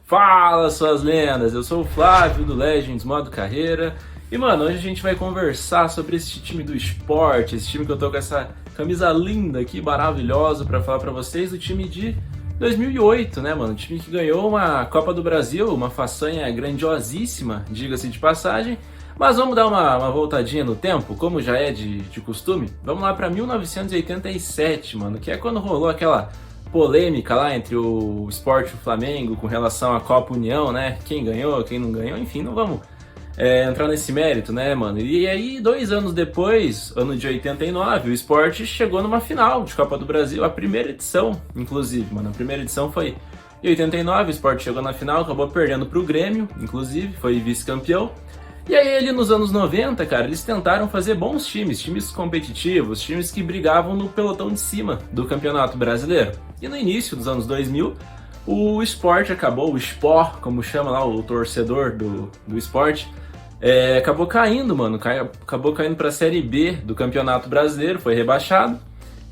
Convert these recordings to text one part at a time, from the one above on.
Fala, suas lendas! Eu sou o Flávio do Legends Modo Carreira e, mano, hoje a gente vai conversar sobre esse time do esporte, esse time que eu tô com essa camisa linda aqui, maravilhosa, pra falar pra vocês, o time de 2008, né, mano? O time que ganhou uma Copa do Brasil, uma façanha grandiosíssima, diga-se de passagem. Mas vamos dar uma voltadinha no tempo, como já é de costume. Vamos lá pra 1987, mano, que é quando rolou aquela polêmica lá entre o Sport e o Flamengo com relação à Copa União, né? Quem ganhou, quem não ganhou, enfim, não vamos entrar nesse mérito, né, mano? E aí, 2 anos depois, ano de 89, o Sport chegou numa final de Copa do Brasil, a primeira edição, inclusive, mano. A primeira edição foi em 89, o Sport chegou na final, acabou perdendo pro Grêmio, inclusive, foi vice-campeão. E aí, ali nos anos 90, cara, eles tentaram fazer bons times competitivos, times que brigavam no pelotão de cima do Campeonato Brasileiro. E no início dos anos 2000, o Sport acabou, o Sport, como chama lá o torcedor do Sport, acabou caindo, mano, acabou caindo para a Série B do Campeonato Brasileiro, foi rebaixado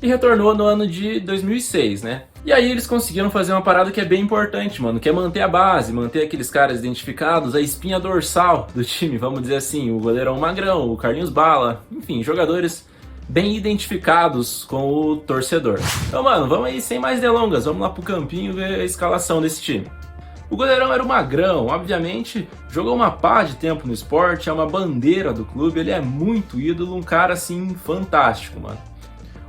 e retornou no ano de 2006, né? E aí eles conseguiram fazer uma parada que é bem importante, mano, que é manter a base, manter aqueles caras identificados, a espinha dorsal do time, vamos dizer assim, o goleirão Magrão, o Carlinhos Bala, enfim, jogadores bem identificados com o torcedor. Então, mano, vamos aí sem mais delongas, vamos lá pro campinho ver a escalação desse time. O goleirão era o Magrão, obviamente, jogou uma pá de tempo no Sport, é uma bandeira do clube, ele é muito ídolo, um cara assim fantástico, mano.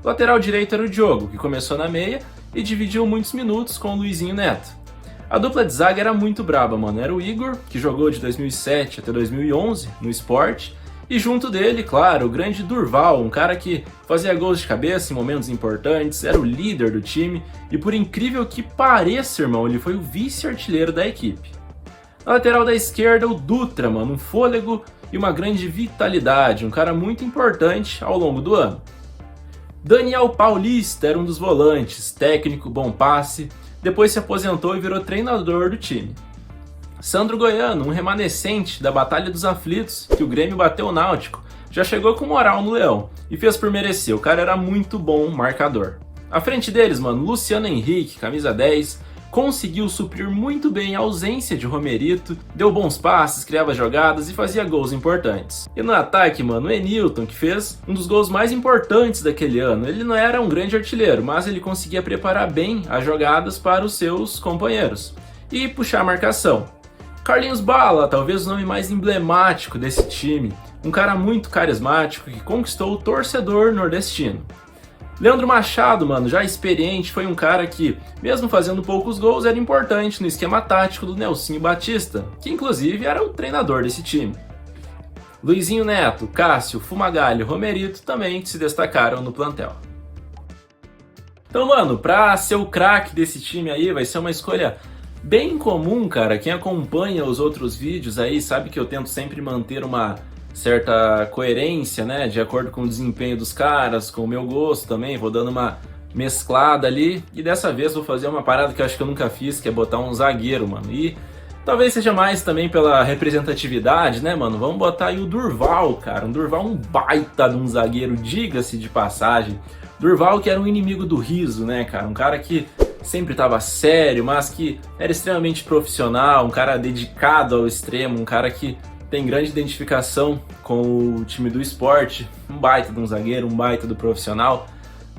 O lateral direito era o Diogo, que começou na meia e dividiu muitos minutos com o Luizinho Neto. A dupla de zaga era muito braba, mano. Era o Igor, que jogou de 2007 até 2011 no Sport, e junto dele, claro, o grande Durval, um cara que fazia gols de cabeça em momentos importantes, era o líder do time, e por incrível que pareça, irmão, ele foi o vice-artilheiro da equipe. Na lateral da esquerda, o Dutra, mano, um fôlego e uma grande vitalidade, um cara muito importante ao longo do ano. Daniel Paulista era um dos volantes, técnico, bom passe, depois se aposentou e virou treinador do time. Sandro Goiano, um remanescente da Batalha dos Aflitos, que o Grêmio bateu o Náutico, já chegou com moral no Leão e fez por merecer, o cara era muito bom marcador. À frente deles, mano, Luciano Henrique, camisa 10, conseguiu suprir muito bem a ausência de Romerito, deu bons passes, criava jogadas e fazia gols importantes. E no ataque, mano, o Enilton, que fez um dos gols mais importantes daquele ano. Ele não era um grande artilheiro, mas ele conseguia preparar bem as jogadas para os seus companheiros e puxar a marcação. Carlinhos Bala, talvez o nome mais emblemático desse time, um cara muito carismático que conquistou o torcedor nordestino. Leandro Machado, mano, já experiente, foi um cara que, mesmo fazendo poucos gols, era importante no esquema tático do Nelsinho Batista, que inclusive era o treinador desse time. Luizinho Neto, Cássio, Fumagalli, Romerito também se destacaram no plantel. Então, mano, pra ser o craque desse time aí, vai ser uma escolha bem comum, cara. Quem acompanha os outros vídeos aí sabe que eu tento sempre manter uma certa coerência, né, de acordo com o desempenho dos caras, com o meu gosto também, vou dando uma mesclada ali, e dessa vez vou fazer uma parada que eu acho que eu nunca fiz, que é botar um zagueiro, mano, e talvez seja mais também pela representatividade, né, mano, vamos botar aí o Durval, cara, um baita de um zagueiro, diga-se de passagem. Durval, que era um inimigo do riso, né, cara, um cara que sempre tava sério, mas que era extremamente profissional, um cara dedicado ao extremo, um cara que tem grande identificação com o time do Sport, um baita de um zagueiro, um baita do profissional.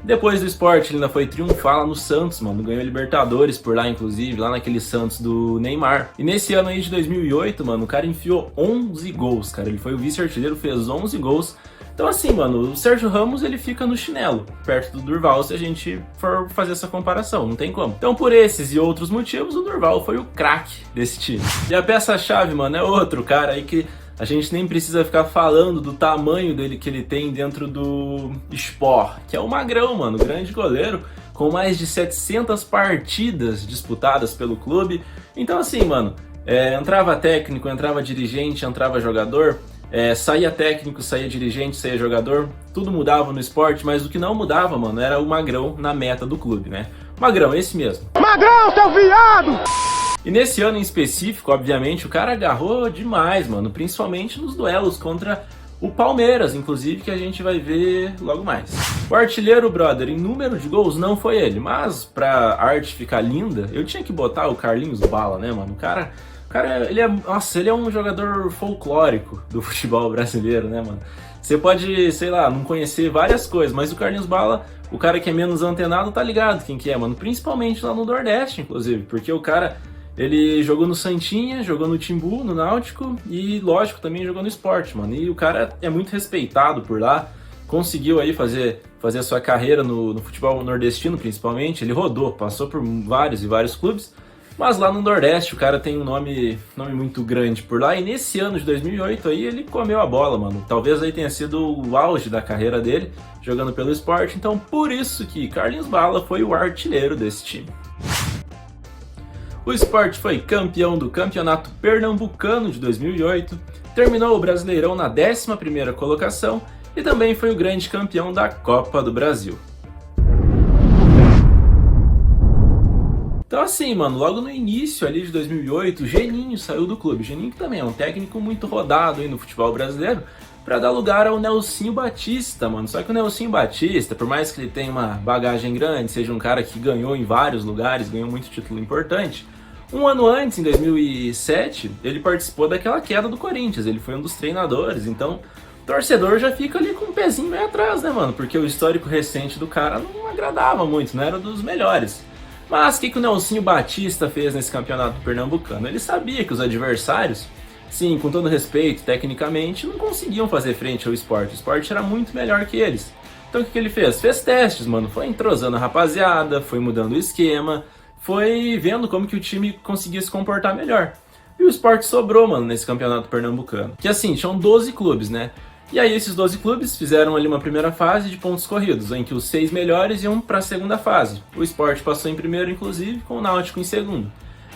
Depois do Sport ele ainda foi triunfar lá no Santos, mano, ganhou Libertadores por lá, inclusive, lá naquele Santos do Neymar. E nesse ano aí de 2008, mano, o cara enfiou 11 gols, cara, ele foi o vice-artilheiro, fez 11 gols. Então assim, mano, o Sérgio Ramos ele fica no chinelo, perto do Durval, se a gente for fazer essa comparação, não tem como. Então por esses e outros motivos, o Durval foi o craque desse time. E a peça-chave, mano, é outro cara aí que a gente nem precisa ficar falando do tamanho dele que ele tem dentro do Sport, que é o Magrão, mano, grande goleiro, com mais de 700 partidas disputadas pelo clube. Então assim, mano, entrava técnico, entrava dirigente, entrava jogador, saía técnico, saía dirigente, saía jogador, tudo mudava no Sport, mas o que não mudava, mano, era o Magrão na meta do clube, né? Magrão, esse mesmo. Magrão, seu viado! E nesse ano em específico, obviamente, o cara agarrou demais, mano, principalmente nos duelos contra o Palmeiras, inclusive, que a gente vai ver logo mais. O artilheiro, brother, em número de gols não foi ele, mas pra arte ficar linda, eu tinha que botar o Carlinhos Bala, né, mano? O cara, ele é um jogador folclórico do futebol brasileiro, né, mano? Você pode, sei lá, não conhecer várias coisas, mas o Carlinhos Bala, o cara que é menos antenado, tá ligado quem que é, mano? Principalmente lá no Nordeste, inclusive, porque o cara, ele jogou no Santinha, jogou no Timbu, no Náutico e, lógico, também jogou no Sport, mano. E o cara é muito respeitado por lá, conseguiu aí fazer a sua carreira no futebol nordestino, principalmente. Ele rodou, passou por vários e vários clubes, mas lá no Nordeste o cara tem um nome muito grande por lá. E nesse ano de 2008 aí ele comeu a bola, mano. Talvez aí tenha sido o auge da carreira dele, jogando pelo Sport. Então por isso que Carlinhos Bala foi o artilheiro desse time. O Sport foi campeão do Campeonato Pernambucano de 2008, terminou o Brasileirão na 11ª colocação e também foi o grande campeão da Copa do Brasil. Então assim, mano, logo no início ali de 2008, o Geninho saiu do clube. O Geninho que também é um técnico muito rodado aí no futebol brasileiro, para dar lugar ao Nelsinho Batista, mano. Só que o Nelsinho Batista, por mais que ele tenha uma bagagem grande, seja um cara que ganhou em vários lugares, ganhou muito título importante, um ano antes, em 2007, ele participou daquela queda do Corinthians, ele foi um dos treinadores, então o torcedor já fica ali com um pezinho meio atrás, né, mano? Porque o histórico recente do cara não agradava muito, não era dos melhores. Mas o que o Nelsinho Batista fez nesse campeonato pernambucano? Ele sabia que os adversários, sim, com todo respeito, tecnicamente, não conseguiam fazer frente ao Sport. O Sport era muito melhor que eles. Então o que ele fez? Fez testes, mano. Foi entrosando a rapaziada, foi mudando o esquema, foi vendo como que o time conseguia se comportar melhor. E o Sport sobrou, mano, nesse campeonato pernambucano. Que assim, tinham 12 clubes, né? E aí esses 12 clubes fizeram ali uma primeira fase de pontos corridos, em que os 6 melhores iam para a segunda fase. O Sport passou em primeiro, inclusive, com o Náutico em segundo.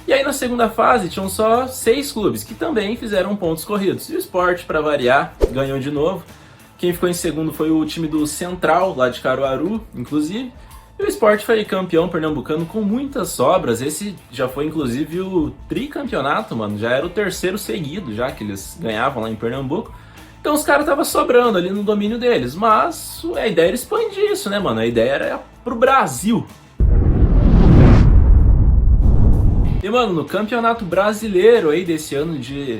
E aí na segunda fase tinham só 6 clubes, que também fizeram pontos corridos. E o Sport, para variar, ganhou de novo. Quem ficou em segundo foi o time do Central, lá de Caruaru, inclusive. E o Sport foi campeão pernambucano com muitas sobras. Esse já foi, inclusive, o tricampeonato, mano. Já era o terceiro seguido, já que eles ganhavam lá em Pernambuco. Então os caras estavam sobrando ali no domínio deles. Mas a ideia era expandir isso, né, mano? A ideia era pro Brasil. E, mano, no Campeonato Brasileiro aí desse ano de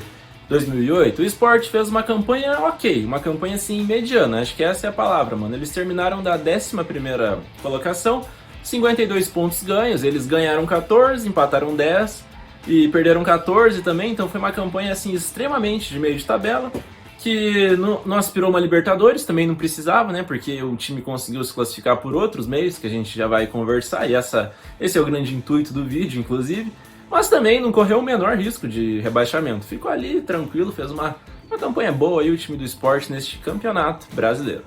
2008, o Sport fez uma campanha ok, uma campanha assim mediana, acho que essa é a palavra, mano. Eles terminaram da 11ª colocação, 52 pontos ganhos, eles ganharam 14, empataram 10 e perderam 14 também, então foi uma campanha assim extremamente de meio de tabela, que não aspirou uma Libertadores, também não precisava, né, porque o time conseguiu se classificar por outros meios, que a gente já vai conversar, e esse é o grande intuito do vídeo, inclusive. Mas também não correu o menor risco de rebaixamento. Ficou ali tranquilo, fez uma campanha boa aí o time do Sport neste campeonato brasileiro.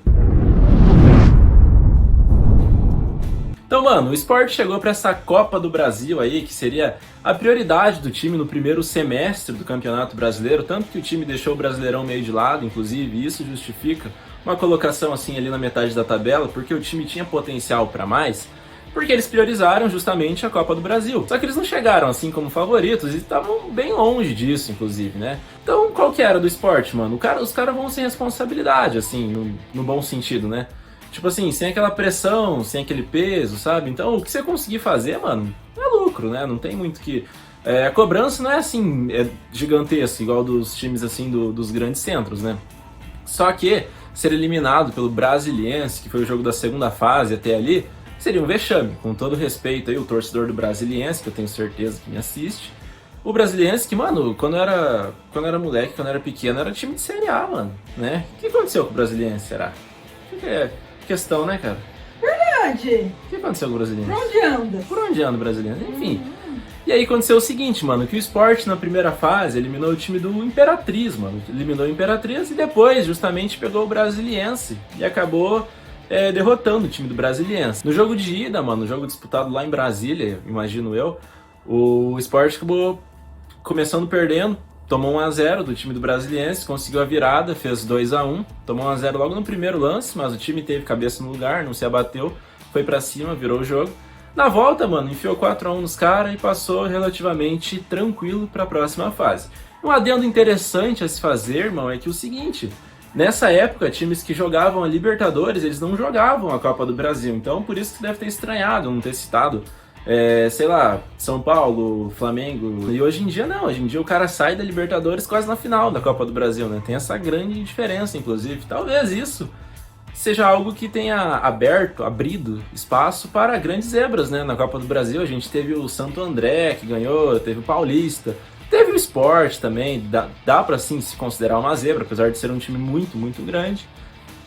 Então, mano, o Sport chegou para essa Copa do Brasil aí, que seria a prioridade do time no primeiro semestre do Campeonato Brasileiro, tanto que o time deixou o Brasileirão meio de lado, inclusive isso justifica uma colocação assim ali na metade da tabela, porque o time tinha potencial para mais, porque eles priorizaram justamente a Copa do Brasil. Só que eles não chegaram assim como favoritos e estavam bem longe disso, inclusive, né? Então, qual que era do Sport, mano? Os caras vão sem responsabilidade, assim, no bom sentido, né? Tipo assim, sem aquela pressão, sem aquele peso, sabe? Então, o que você conseguir fazer, mano, é lucro, né? Não tem muito que... a cobrança não é assim, gigantesca, igual dos times, assim, dos grandes centros, né? Só que ser eliminado pelo Brasiliense, que foi o jogo da segunda fase até ali, seria um vexame, com todo respeito aí, o torcedor do Brasiliense, que eu tenho certeza que me assiste. O Brasiliense que, mano, quando eu era moleque, quando eu era pequeno, era time de Série A, mano, né? O que aconteceu com o Brasiliense, será? Que é questão, né, cara? Verdade. O que aconteceu com o Brasiliense? Por onde anda? Por onde anda o Brasiliense? Enfim. E aí aconteceu o seguinte, mano, que o Sport na primeira fase eliminou o time do Imperatriz, mano. Eliminou o Imperatriz e depois, justamente, pegou o Brasiliense e acabou... derrotando o time do Brasiliense. No jogo de ida, mano, no jogo disputado lá em Brasília, imagino eu, o Sport acabou começando perdendo, tomou 1-0 do time do Brasiliense, conseguiu a virada, fez 2-1, tomou 1-0 logo no primeiro lance, mas o time teve cabeça no lugar, não se abateu, foi pra cima, virou o jogo. Na volta, mano, enfiou 4-1 nos caras e passou relativamente tranquilo pra próxima fase. Um adendo interessante a se fazer, irmão, é que o seguinte... Nessa época, times que jogavam a Libertadores, eles não jogavam a Copa do Brasil. Então, por isso que deve ter estranhado não ter citado, sei lá, São Paulo, Flamengo. E hoje em dia não, hoje em dia o cara sai da Libertadores quase na final da Copa do Brasil, né? Tem essa grande diferença, inclusive. Talvez isso seja algo que tenha abrido espaço para grandes zebras, né? Na Copa do Brasil a gente teve o Santo André que ganhou, teve o Paulista, teve o Sport também, dá pra sim se considerar uma zebra, apesar de ser um time muito, muito grande.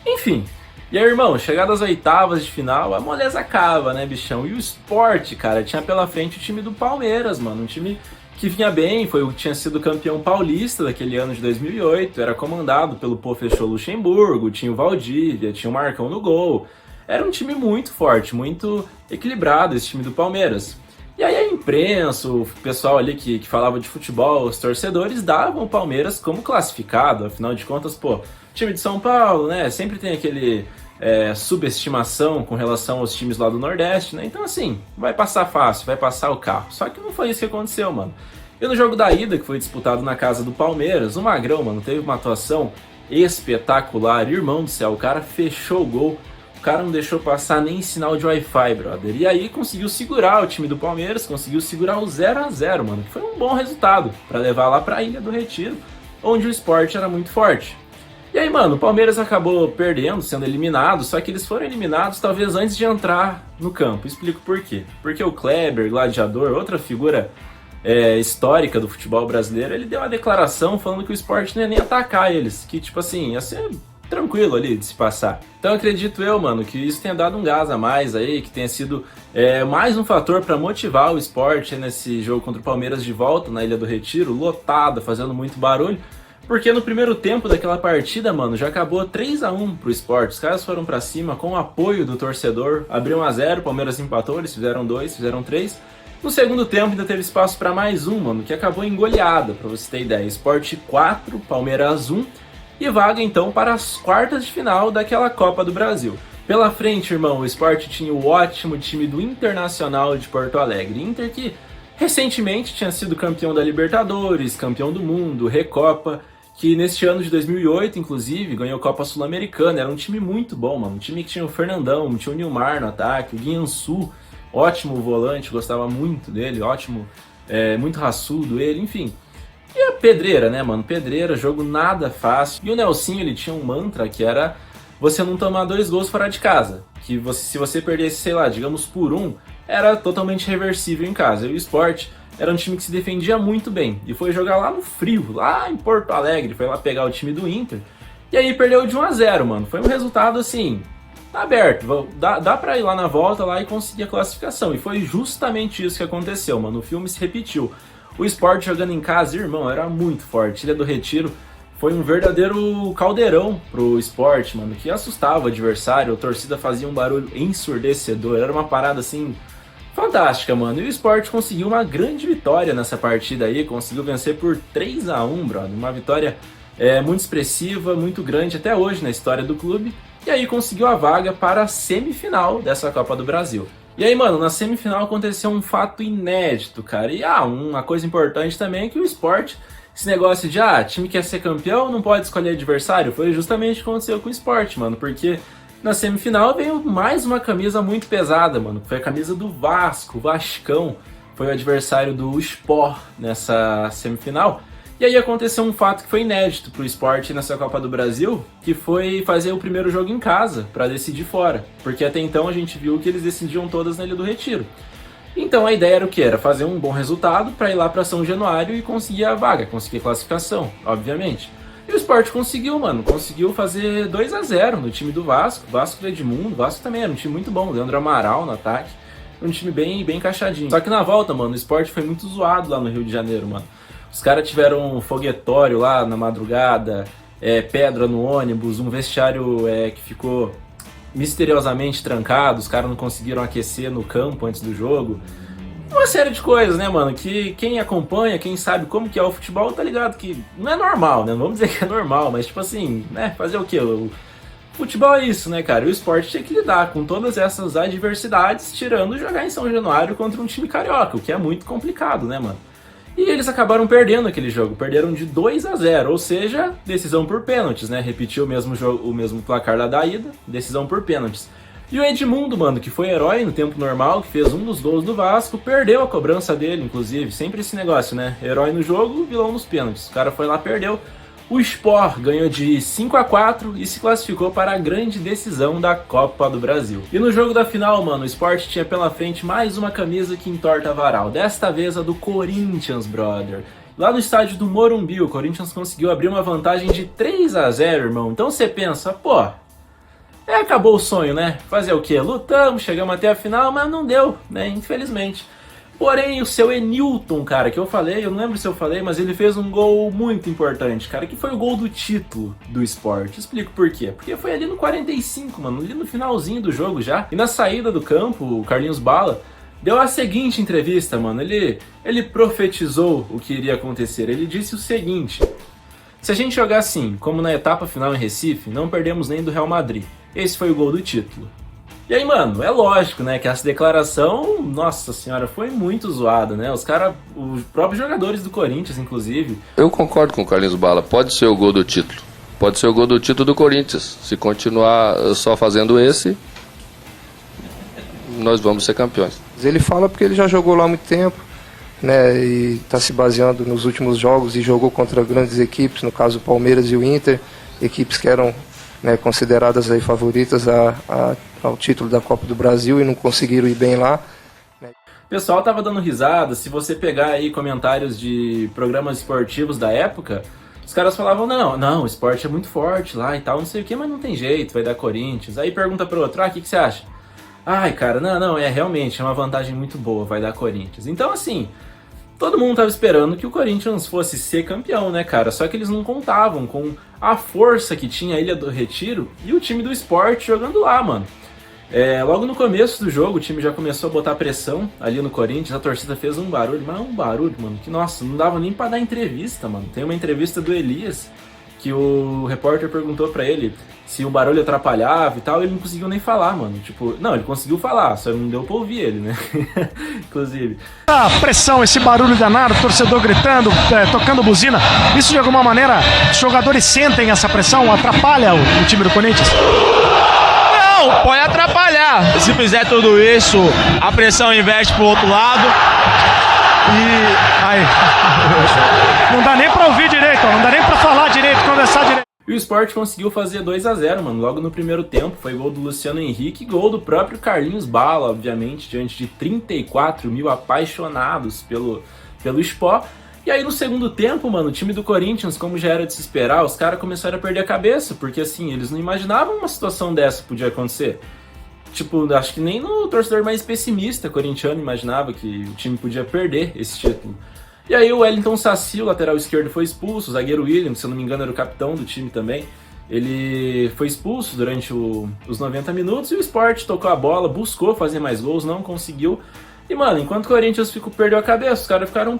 Enfim, e aí, irmão, chegado às oitavas de final, a moleza acaba, né, bichão? E o Sport, cara, tinha pela frente o time do Palmeiras, mano, um time que vinha bem, tinha sido campeão paulista daquele ano de 2008, era comandado pelo Professor Luxemburgo, tinha o Valdívia, tinha o Marcão no gol. Era um time muito forte, muito equilibrado esse time do Palmeiras. E aí a imprensa, o pessoal ali que falava de futebol, os torcedores davam o Palmeiras como classificado, afinal de contas, pô, time de São Paulo, né, sempre tem aquele subestimação com relação aos times lá do Nordeste, né, então assim, vai passar fácil, vai passar o carro. Só que não foi isso que aconteceu, mano. E no jogo da ida, que foi disputado na casa do Palmeiras, o Magrão, mano, teve uma atuação espetacular, irmão do céu, o cara fechou o gol. O cara não deixou passar nem sinal de Wi-Fi, brother. E aí conseguiu segurar o time do Palmeiras, conseguiu segurar o 0-0, mano. Que foi um bom resultado para levar lá pra Ilha do Retiro, onde o Sport era muito forte. E aí, mano, o Palmeiras acabou perdendo, sendo eliminado, só que eles foram eliminados talvez antes de entrar no campo. Explico por quê. Porque o Kleber, gladiador, outra figura histórica do futebol brasileiro, ele deu uma declaração falando que o Sport não ia nem atacar eles. Que, tipo assim, ia ser tranquilo ali de se passar. Então acredito eu, mano, que isso tenha dado um gás a mais aí, que tenha sido mais um fator para motivar o Sport nesse jogo contra o Palmeiras de volta na Ilha do Retiro, lotada, fazendo muito barulho, porque no primeiro tempo daquela partida, mano, já acabou 3-1 pro Sport. Os caras foram para cima com o apoio do torcedor, abriu 1-0, o Palmeiras empatou, eles fizeram 2, fizeram 3. No segundo tempo ainda teve espaço para mais um, mano, que acabou em goleada, pra você ter ideia. Sport 4, Palmeiras 1. E vaga então para as quartas de final daquela Copa do Brasil. Pela frente, irmão, o Sport tinha o ótimo time do Internacional de Porto Alegre. Inter que recentemente tinha sido campeão da Libertadores, campeão do mundo, Recopa, que neste ano de 2008, inclusive, ganhou Copa Sul-Americana. Era um time muito bom, mano. Um time que tinha o Fernandão, tinha o Nilmar no ataque, o Guiançu, ótimo volante, gostava muito dele, ótimo, muito raçudo ele, enfim. E a pedreira, né, mano? Pedreira, jogo nada fácil. E o Nelsinho, ele tinha um mantra que era você não tomar 2 gols fora de casa. Que se você perdesse, sei lá, digamos por 1, era totalmente reversível em casa. E o Sport era um time que se defendia muito bem. E foi jogar lá no frio, lá em Porto Alegre. Foi lá pegar o time do Inter. E aí perdeu de 1-0, mano. Foi um resultado assim, tá aberto. Dá pra ir lá na volta lá e conseguir a classificação. E foi justamente isso que aconteceu, mano. O filme se repetiu. O Sport jogando em casa, irmão, era muito forte. Ilha do Retiro foi um verdadeiro caldeirão pro Sport, mano, que assustava o adversário. A torcida fazia um barulho ensurdecedor. Era uma parada, assim, fantástica, mano. E o Sport conseguiu uma grande vitória nessa partida aí. Conseguiu vencer por 3-1, brother. Uma vitória muito expressiva, muito grande até hoje na história do clube. E aí conseguiu a vaga para a semifinal dessa Copa do Brasil. E aí, mano, na semifinal aconteceu um fato inédito, cara. E uma coisa importante também é que o Sport, esse negócio de, time quer ser campeão, não pode escolher adversário, foi justamente o que aconteceu com o Sport, mano. Porque na semifinal veio mais uma camisa muito pesada, mano. Foi a camisa do Vasco, o Vascão. Foi o adversário do Sport nessa semifinal. E aí aconteceu um fato que foi inédito pro Sport nessa Copa do Brasil, que foi fazer o primeiro jogo em casa, para decidir fora. Porque até então a gente viu que eles decidiam todas na Ilha do Retiro. Então a ideia era o que? Era fazer um bom resultado para ir lá para São Januário e conseguir a vaga, conseguir a classificação, obviamente. E o Sport conseguiu, mano, conseguiu fazer 2-0 no time do Vasco. Vasco do Edmundo, Vasco também era um time muito bom, Leandro Amaral no ataque. Um time bem encaixadinho. Só que na volta, mano, o Sport foi muito zoado lá no Rio de Janeiro, mano. Os caras tiveram um foguetório lá na madrugada, pedra no ônibus, um vestiário que ficou misteriosamente trancado, os caras não conseguiram aquecer no campo antes do jogo. Uma série de coisas, né, mano, que quem acompanha, quem sabe como que é o futebol, tá ligado que não é normal, né, não vamos dizer que é normal, mas tipo assim, né, fazer o quê? O futebol é isso, né, cara, e o Sport tinha que lidar com todas essas adversidades, tirando jogar em São Januário contra um time carioca, o que é muito complicado, né, mano. E eles acabaram perdendo aquele jogo, perderam de 2-0, ou seja, decisão por pênaltis, né? Repetiu o mesmo jogo, o mesmo placar lá da ida, decisão por pênaltis. E o Edmundo, mano, que foi herói no tempo normal, que fez um dos gols do Vasco, perdeu a cobrança dele, inclusive. Sempre esse negócio, né? Herói no jogo, vilão nos pênaltis. O cara foi lá, perdeu. O Sport ganhou de 5-4 e se classificou para a grande decisão da Copa do Brasil. E no jogo da final, mano, o Sport tinha pela frente mais uma camisa que entorta varal. Desta vez a do Corinthians, brother. Lá no estádio do Morumbi, o Corinthians conseguiu abrir uma vantagem de 3-0, irmão. Então você pensa, pô, acabou o sonho, né? Fazer o quê? Lutamos, chegamos até a final, mas não deu, né? Infelizmente. Porém, o seu Enilton, cara, que eu falei, eu não lembro se eu falei, mas ele fez um gol muito importante, cara, que foi o gol do título do Sport. Explico por quê. Porque foi ali no 45, mano, ali no finalzinho do jogo já. E na saída do campo, o Carlinhos Bala deu a seguinte entrevista, mano. Ele profetizou o que iria acontecer. Ele disse o seguinte: se a gente jogar assim, como na etapa final em Recife, não perdemos nem do Real Madrid. Esse foi o gol do título. E aí, mano, é lógico, né, que essa declaração, nossa senhora, foi muito zoada, né? Os próprios jogadores do Corinthians, inclusive. Eu concordo com o Carlinhos Bala, pode ser o gol do título. Pode ser o gol do título do Corinthians. Se continuar só fazendo esse, nós vamos ser campeões. Ele fala porque ele já jogou lá há muito tempo, né, e está se baseando nos últimos jogos e jogou contra grandes equipes, no caso o Palmeiras e o Inter, equipes que eram, né, consideradas aí favoritas ao título da Copa do Brasil e não conseguiram ir bem lá. O pessoal tava dando risada. Se você pegar aí comentários de programas esportivos da época, os caras falavam, não, o esporte é muito forte lá e tal, não sei o que, mas não tem jeito, vai dar Corinthians. Aí pergunta pro outro, o que você acha? Ai, cara, não, realmente, é uma vantagem muito boa, vai dar Corinthians. Então, assim, todo mundo tava esperando que o Corinthians fosse ser campeão, né, cara? Só que eles não contavam com a força que tinha a Ilha do Retiro e o time do Sport jogando lá, mano. Logo no começo do jogo, o time já começou a botar pressão ali no Corinthians, a torcida fez um barulho, mano, que nossa, não dava nem pra dar entrevista, mano. Tem uma entrevista do Elias, que o repórter perguntou pra ele se o barulho atrapalhava e tal, ele não conseguiu nem falar, mano. Tipo, não, ele conseguiu falar, só não deu pra ouvir ele, né? Inclusive. A pressão, esse barulho danado, torcedor gritando, tocando buzina, isso de alguma maneira, os jogadores sentem essa pressão, atrapalha o time do Corinthians? Não, pode atrapalhar. Se fizer tudo isso, a pressão inverte pro outro lado. E aí, não dá nem pra ouvir direito, não dá nem pra falar direito, conversar direito. E o Sport conseguiu fazer 2-0, mano, logo no primeiro tempo. Foi gol do Luciano Henrique e gol do próprio Carlinhos Bala, obviamente, diante de 34 mil apaixonados pelo Sport. E aí no segundo tempo, mano, o time do Corinthians, como já era de se esperar, os caras começaram a perder a cabeça, porque assim, eles não imaginavam uma situação dessa podia acontecer. Tipo, acho que nem no torcedor mais pessimista corintiano imaginava que o time podia perder esse título. E aí o Wellington Saci, o lateral esquerdo, foi expulso, o zagueiro William, se eu não me engano era o capitão do time também, ele foi expulso durante os 90 minutos e o Sport tocou a bola, buscou fazer mais gols, não conseguiu. E mano, enquanto o Corinthians perdeu a cabeça, os caras ficaram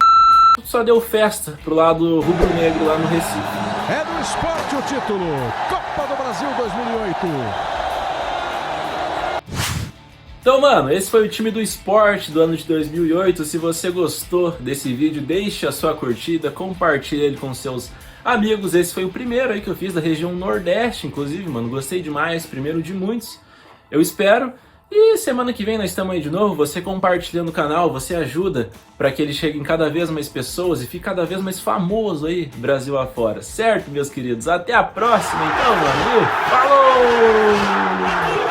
só deu festa pro lado rubro-negro lá no Recife. É do Sport o título, Copa do Brasil 2008. Então, mano, esse foi o time do Sport do ano de 2008. Se você gostou desse vídeo, deixe a sua curtida, compartilhe ele com seus amigos. Esse foi o primeiro aí que eu fiz da região Nordeste, inclusive, mano. Gostei demais, primeiro de muitos. Eu espero. E semana que vem nós estamos aí de novo. Você compartilhando o canal, você ajuda para que ele chegue em cada vez mais pessoas e fique cada vez mais famoso aí, Brasil afora. Certo, meus queridos? Até a próxima, então, mano. Falou!